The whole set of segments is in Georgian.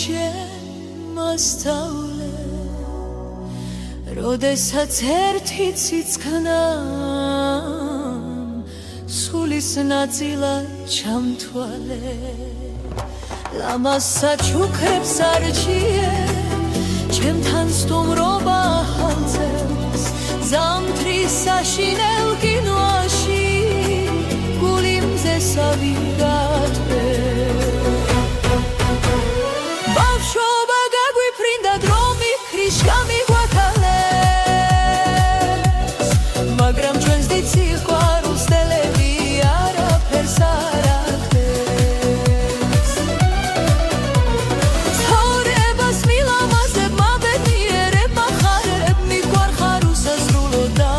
შენ მასწავლე როდესაც ერთი ციცქნამ სულის ნაწილად ჩამთვალე ლამას საჩუქრებს არჩიე ჩემთან სტუმრობა ახალწელს ზამთრის საშინელ კინოში გული მზე სავიდატვე ბავშვობა გაგვიფრინდა დრომი ხრიშკა მიგვაქალეს მაგრამ ჩვენს დიდ სიყვარულს დელები არაფერს არ აკეთებს ცხოვრებას მილამაზებმა ბედნიერებმა ხარებმი გვარხარ უსაზრულო და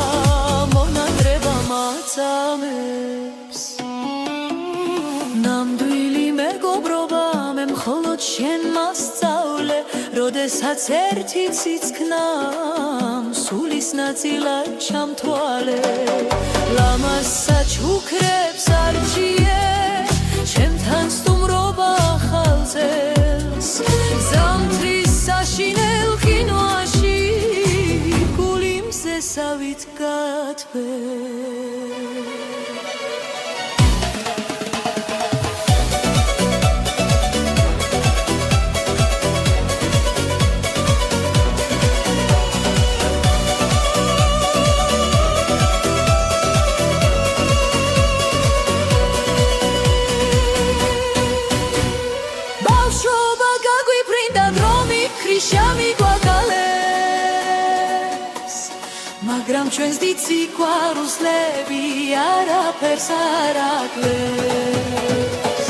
მონადრება მაწამებს ნამდვილი მეგობრობა მე მხოლოდ შენ მასწავლე როდესაც ერთი ციცქნამ სულის ნაწილად ჩამთვალე ლამას საჩუქრებს არჩიე ჩემთან სტუმრობა ახალწელს ზამთრის საშინელ კინოში გული მზესავით გათბე მაგრამ ჩვენს დიდ სიყვარულს ლები არაფერს არ აკლებს